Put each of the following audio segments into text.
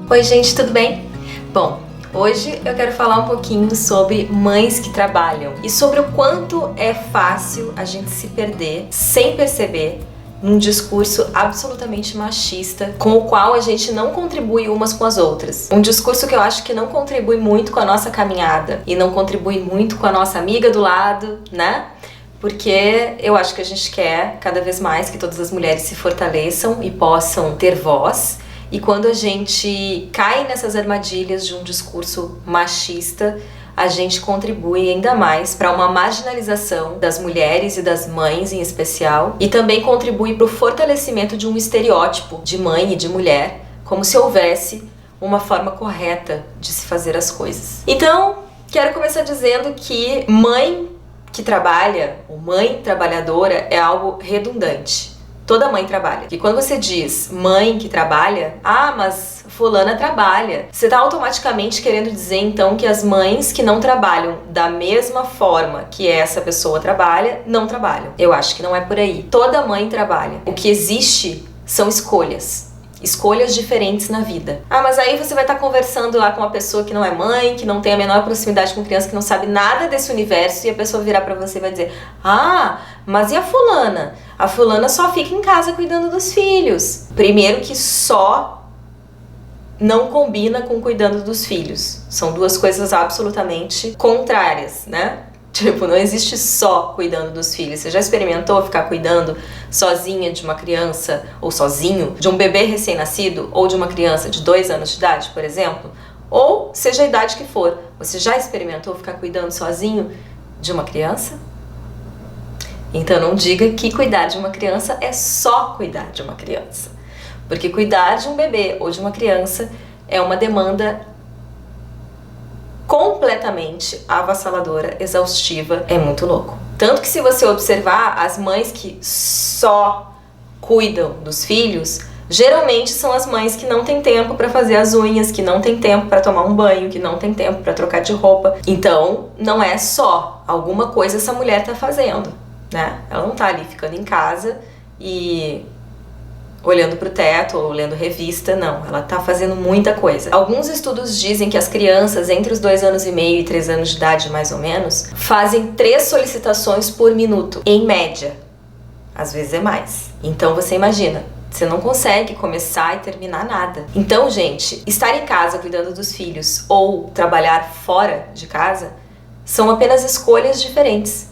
Oi gente, tudo bem? Bom, hoje eu quero falar um pouquinho sobre mães que trabalham e sobre o quanto é fácil a gente se perder sem perceber num discurso absolutamente machista com o qual a gente não contribui umas com as outras. Um discurso que eu acho que não contribui muito com a nossa caminhada e não contribui muito com a nossa amiga do lado, né? Porque eu acho que a gente quer cada vez mais que todas as mulheres se fortaleçam e possam ter voz. E quando a gente cai nessas armadilhas de um discurso machista, a gente contribui ainda mais para uma marginalização das mulheres e das mães em especial, e também contribui para o fortalecimento de um estereótipo de mãe e de mulher, como se houvesse uma forma correta de se fazer as coisas. Então, quero começar dizendo que mãe que trabalha, ou mãe trabalhadora, é algo redundante. Toda mãe trabalha. E quando você diz mãe que trabalha, mas fulana trabalha, você está automaticamente querendo dizer então que as mães que não trabalham da mesma forma que essa pessoa trabalha, não trabalham. Eu acho que não é por aí. Toda mãe trabalha. O que existe são escolhas. Escolhas diferentes na vida. Mas aí você vai estar conversando lá com uma pessoa que não é mãe, que não tem a menor proximidade com criança, que não sabe nada desse universo, e a pessoa virar pra você e vai dizer: mas e a fulana? A fulana só fica em casa cuidando dos filhos. Primeiro que só não combina com cuidando dos filhos. São duas coisas absolutamente contrárias, né? Tipo, não existe só cuidando dos filhos. Você já experimentou ficar cuidando sozinha de uma criança, ou sozinho, de um bebê recém-nascido, ou de uma criança de 2 anos de idade, por exemplo? Ou seja a idade que for, você já experimentou ficar cuidando sozinho de uma criança? Então não diga que cuidar de uma criança é só cuidar de uma criança. Porque cuidar de um bebê ou de uma criança é uma demanda completamente avassaladora, exaustiva, é muito louco. Tanto que se você observar, as mães que só cuidam dos filhos, geralmente são as mães que não têm tempo para fazer as unhas, que não têm tempo para tomar um banho, que não têm tempo para trocar de roupa. Então, não é só alguma coisa essa mulher tá fazendo, né? Ela não tá ali ficando em casa e olhando pro teto ou lendo revista, não. Ela tá fazendo muita coisa. Alguns estudos dizem que as crianças entre os 2 anos e meio e 3 anos de idade, mais ou menos, fazem 3 solicitações por minuto, em média. Às vezes é mais. Então você imagina, você não consegue começar e terminar nada. Então, gente, estar em casa cuidando dos filhos ou trabalhar fora de casa são apenas escolhas diferentes.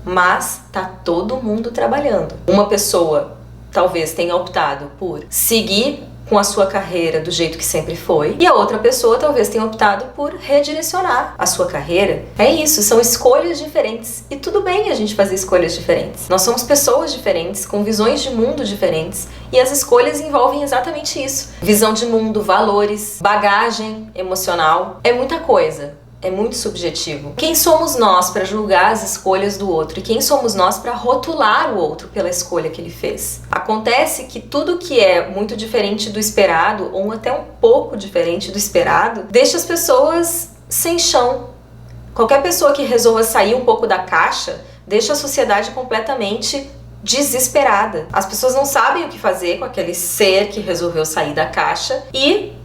Mas tá todo mundo trabalhando. Uma pessoa talvez tenha optado por seguir com a sua carreira do jeito que sempre foi, e a outra pessoa talvez tenha optado por redirecionar a sua carreira. É isso, são escolhas diferentes, e tudo bem a gente fazer escolhas diferentes. Nós somos pessoas diferentes, com visões de mundo diferentes, e as escolhas envolvem exatamente isso. Visão de mundo, valores, bagagem emocional, é muita coisa. É muito subjetivo. Quem somos nós para julgar as escolhas do outro? E quem somos nós para rotular o outro pela escolha que ele fez? Acontece que tudo que é muito diferente do esperado, ou até um pouco diferente do esperado, deixa as pessoas sem chão. Qualquer pessoa que resolva sair um pouco da caixa, deixa a sociedade completamente desesperada. As pessoas não sabem o que fazer com aquele ser que resolveu sair da caixa e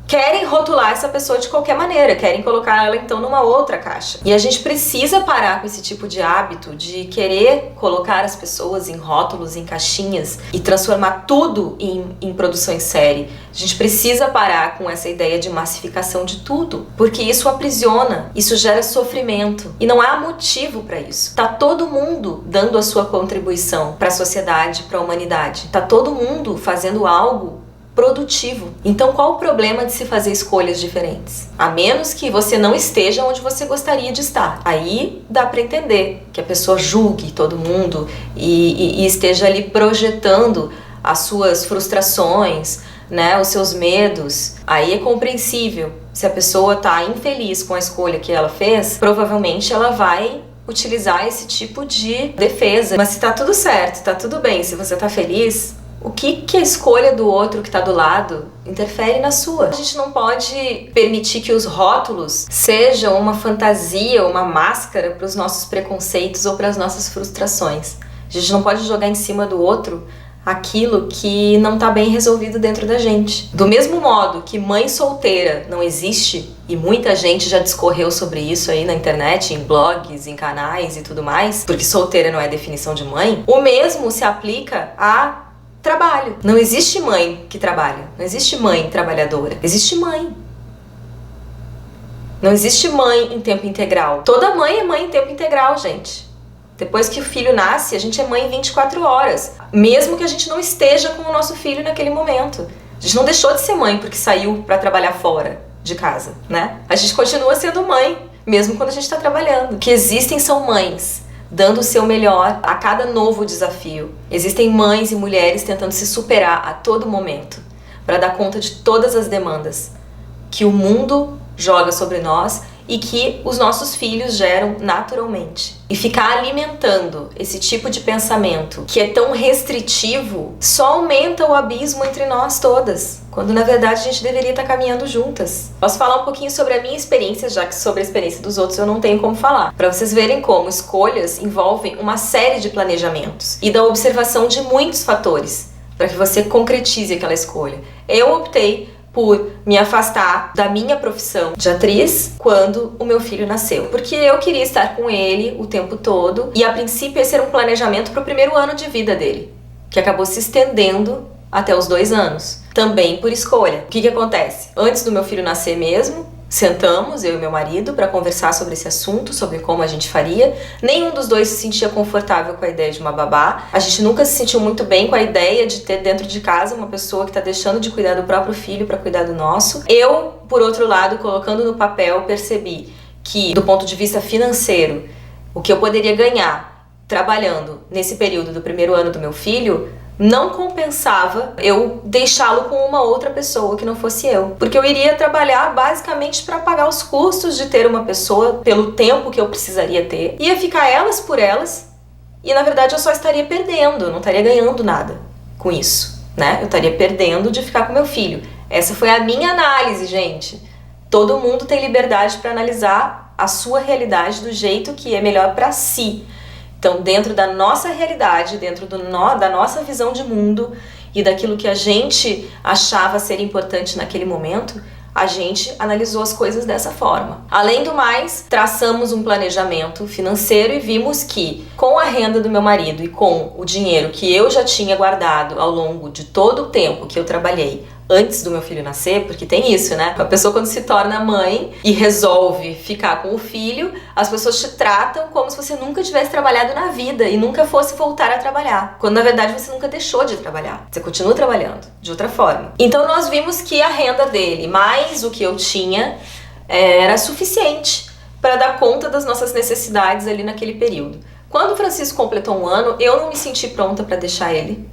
querem rotular essa pessoa de qualquer maneira, querem colocar ela então numa outra caixa. E a gente precisa parar com esse tipo de hábito de querer colocar as pessoas em rótulos, em caixinhas e transformar tudo em produção em série. A gente precisa parar com essa ideia de massificação de tudo, porque isso aprisiona, isso gera sofrimento e não há motivo para isso. Tá todo mundo dando a sua contribuição para a sociedade, para a humanidade. Tá todo mundo fazendo algo produtivo. Então qual o problema de se fazer escolhas diferentes? A menos que você não esteja onde você gostaria de estar. Aí dá para entender que a pessoa julgue todo mundo e esteja ali projetando as suas frustrações, né, os seus medos. Aí é compreensível. Se a pessoa tá infeliz com a escolha que ela fez, provavelmente ela vai utilizar esse tipo de defesa. Mas se tá tudo certo, tá tudo bem, se você tá feliz, o que a escolha do outro que está do lado interfere na sua? A gente não pode permitir que os rótulos sejam uma fantasia, uma máscara para os nossos preconceitos ou para as nossas frustrações. A gente não pode jogar em cima do outro aquilo que não tá bem resolvido dentro da gente. Do mesmo modo que mãe solteira não existe, e muita gente já discorreu sobre isso aí na internet, em blogs, em canais e tudo mais, porque solteira não é definição de mãe, o mesmo se aplica a trabalho. Não existe mãe que trabalha, não existe mãe trabalhadora, existe mãe. Não existe mãe em tempo integral. Toda mãe é mãe em tempo integral, gente. Depois que o filho nasce, a gente é mãe 24 horas. Mesmo que a gente não esteja com o nosso filho naquele momento. A gente não deixou de ser mãe porque saiu para trabalhar fora de casa, né? A gente continua sendo mãe, mesmo quando a gente está trabalhando. O que existem são mães dando o seu melhor a cada novo desafio. Existem mães e mulheres tentando se superar a todo momento para dar conta de todas as demandas que o mundo joga sobre nós e que os nossos filhos geram naturalmente. E ficar alimentando esse tipo de pensamento que é tão restritivo só aumenta o abismo entre nós todas, quando na verdade a gente deveria estar caminhando juntas. Posso falar um pouquinho sobre a minha experiência, já que sobre a experiência dos outros eu não tenho como falar, para vocês verem como escolhas envolvem uma série de planejamentos e da observação de muitos fatores para que você concretize aquela escolha. Eu optei por me afastar da minha profissão de atriz quando o meu filho nasceu. Porque eu queria estar com ele o tempo todo e a princípio esse era um planejamento para o primeiro ano de vida dele, que acabou se estendendo até os 2 anos. Também por escolha. O que acontece? Antes do meu filho nascer mesmo, sentamos, eu e meu marido, para conversar sobre esse assunto, sobre como a gente faria. Nenhum dos dois se sentia confortável com a ideia de uma babá. A gente nunca se sentiu muito bem com a ideia de ter dentro de casa uma pessoa que está deixando de cuidar do próprio filho para cuidar do nosso. Eu, por outro lado, colocando no papel, percebi que, do ponto de vista financeiro, o que eu poderia ganhar trabalhando nesse período do primeiro ano do meu filho não compensava eu deixá-lo com uma outra pessoa que não fosse eu. Porque eu iria trabalhar basicamente para pagar os custos de ter uma pessoa pelo tempo que eu precisaria ter. Ia ficar elas por elas e na verdade eu só estaria perdendo, eu não estaria ganhando nada com isso, né? Eu estaria perdendo de ficar com meu filho. Essa foi a minha análise, gente. Todo mundo tem liberdade para analisar a sua realidade do jeito que é melhor para si. Então, dentro da nossa realidade, dentro da nossa visão de mundo e daquilo que a gente achava ser importante naquele momento, a gente analisou as coisas dessa forma. Além do mais, traçamos um planejamento financeiro e vimos que, com a renda do meu marido e com o dinheiro que eu já tinha guardado ao longo de todo o tempo que eu trabalhei antes do meu filho nascer, porque tem isso, né? A pessoa quando se torna mãe e resolve ficar com o filho, as pessoas te tratam como se você nunca tivesse trabalhado na vida e nunca fosse voltar a trabalhar, quando na verdade você nunca deixou de trabalhar, você continua trabalhando de outra forma. Então nós vimos que a renda dele, mais o que eu tinha, era suficiente para dar conta das nossas necessidades ali naquele período. Quando o Francisco completou 1 ano, eu não me senti pronta para deixar ele,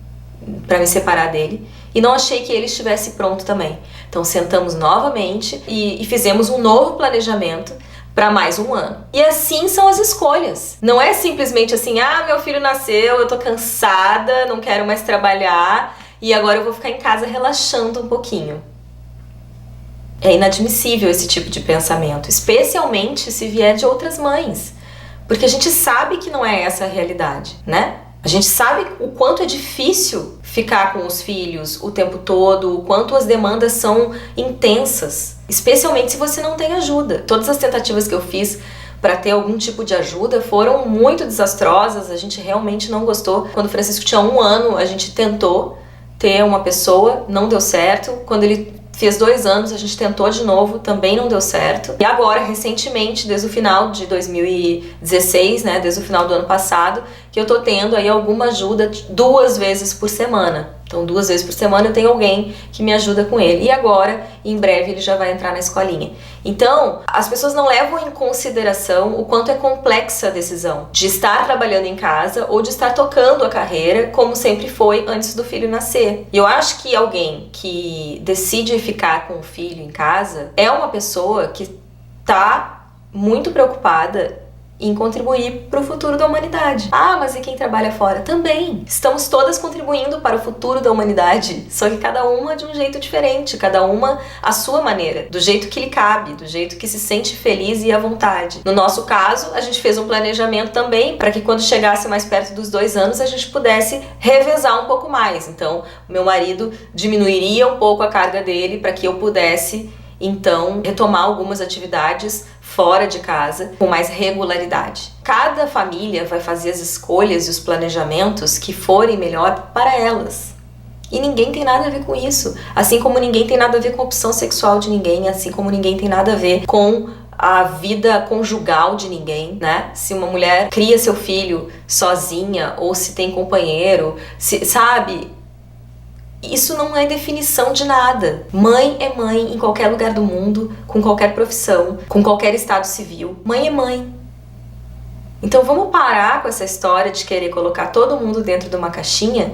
para me separar dele, e não achei que ele estivesse pronto também. Então sentamos novamente e fizemos um novo planejamento para mais 1 ano. E assim são as escolhas. Não é simplesmente assim, meu filho nasceu, eu tô cansada, não quero mais trabalhar e agora eu vou ficar em casa relaxando um pouquinho. É inadmissível esse tipo de pensamento, especialmente se vier de outras mães, porque a gente sabe que não é essa a realidade, né? A gente sabe o quanto é difícil ficar com os filhos o tempo todo, o quanto as demandas são intensas, especialmente se você não tem ajuda. Todas as tentativas que eu fiz para ter algum tipo de ajuda foram muito desastrosas, a gente realmente não gostou. Quando o Francisco tinha 1 ano, a gente tentou ter uma pessoa, não deu certo. Quando ele fez 2 anos, a gente tentou de novo, também não deu certo. E agora, recentemente, desde o final de 2016, né, desde o final do ano passado, que eu tô tendo aí alguma ajuda 2 vezes por semana. Então, 2 vezes por semana eu tenho alguém que me ajuda com ele. E agora, em breve, ele já vai entrar na escolinha. Então, as pessoas não levam em consideração o quanto é complexa a decisão de estar trabalhando em casa ou de estar tocando a carreira, como sempre foi antes do filho nascer. E eu acho que alguém que decide ficar com o filho em casa é uma pessoa que tá muito preocupada em contribuir para o futuro da humanidade. Ah, mas e quem trabalha fora? Também. Estamos todas contribuindo para o futuro da humanidade, só que cada uma de um jeito diferente, cada uma à sua maneira, do jeito que lhe cabe, do jeito que se sente feliz e à vontade. No nosso caso, a gente fez um planejamento também para que quando chegasse mais perto dos 2 anos, a gente pudesse revezar um pouco mais. Então, o meu marido diminuiria um pouco a carga dele para que eu pudesse, então, retomar algumas atividades fora de casa com mais regularidade. Cada família vai fazer as escolhas e os planejamentos que forem melhor para elas. E ninguém tem nada a ver com isso. Assim como ninguém tem nada a ver com a opção sexual de ninguém, assim como ninguém tem nada a ver com a vida conjugal de ninguém, né? Se uma mulher cria seu filho sozinha ou se tem companheiro, sabe? Isso não é definição de nada. Mãe é mãe em qualquer lugar do mundo, com qualquer profissão, com qualquer estado civil. Mãe é mãe. Então vamos parar com essa história de querer colocar todo mundo dentro de uma caixinha,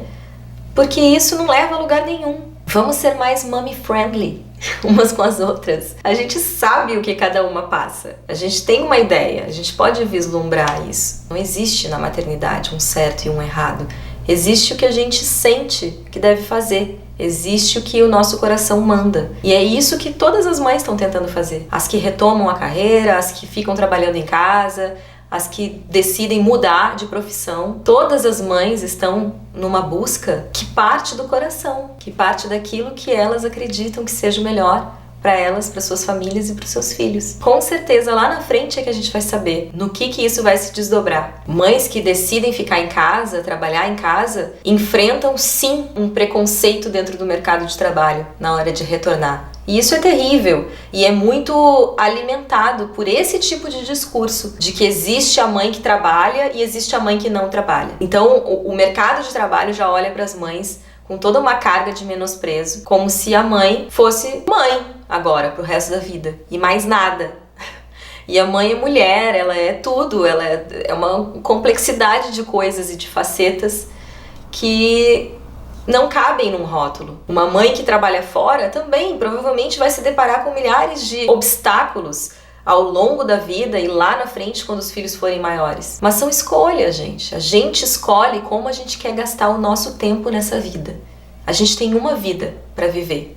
porque isso não leva a lugar nenhum. Vamos ser mais mommy friendly umas com as outras. A gente sabe o que cada uma passa. A gente tem uma ideia, a gente pode vislumbrar isso. Não existe na maternidade um certo e um errado. Existe o que a gente sente que deve fazer. Existe o que o nosso coração manda. E é isso que todas as mães estão tentando fazer. As que retomam a carreira, as que ficam trabalhando em casa, as que decidem mudar de profissão. Todas as mães estão numa busca que parte do coração, que parte daquilo que elas acreditam que seja o melhor para elas, para suas famílias e para seus filhos. Com certeza lá na frente é que a gente vai saber no que isso vai se desdobrar. Mães que decidem ficar em casa, trabalhar em casa, enfrentam sim um preconceito dentro do mercado de trabalho na hora de retornar. E isso é terrível e é muito alimentado por esse tipo de discurso de que existe a mãe que trabalha e existe a mãe que não trabalha. Então o mercado de trabalho já olha para as mães com toda uma carga de menosprezo, como se a mãe fosse mãe agora, pro resto da vida, e mais nada. E a mãe é mulher, ela é tudo, ela é uma complexidade de coisas e de facetas que não cabem num rótulo. Uma mãe que trabalha fora também provavelmente vai se deparar com milhares de obstáculos ao longo da vida e lá na frente quando os filhos forem maiores. Mas são escolhas, gente. A gente escolhe como a gente quer gastar o nosso tempo nessa vida. A gente tem uma vida para viver.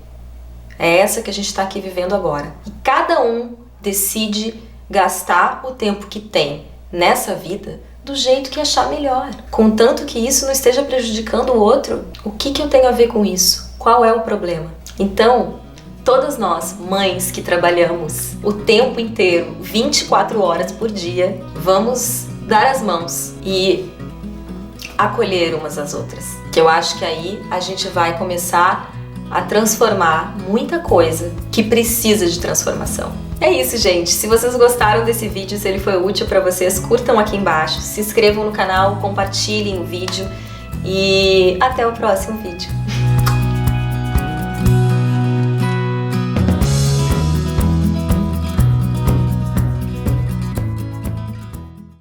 É essa que a gente está aqui vivendo agora. E cada um decide gastar o tempo que tem nessa vida do jeito que achar melhor. Contanto que isso não esteja prejudicando o outro, o que eu tenho a ver com isso? Qual é o problema? Então, todas nós, mães que trabalhamos o tempo inteiro, 24 horas por dia, vamos dar as mãos e acolher umas às outras. Que eu acho que aí a gente vai começar a transformar muita coisa que precisa de transformação. É isso, gente. Se vocês gostaram desse vídeo, se ele foi útil para vocês, curtam aqui embaixo, se inscrevam no canal, compartilhem o vídeo e até o próximo vídeo.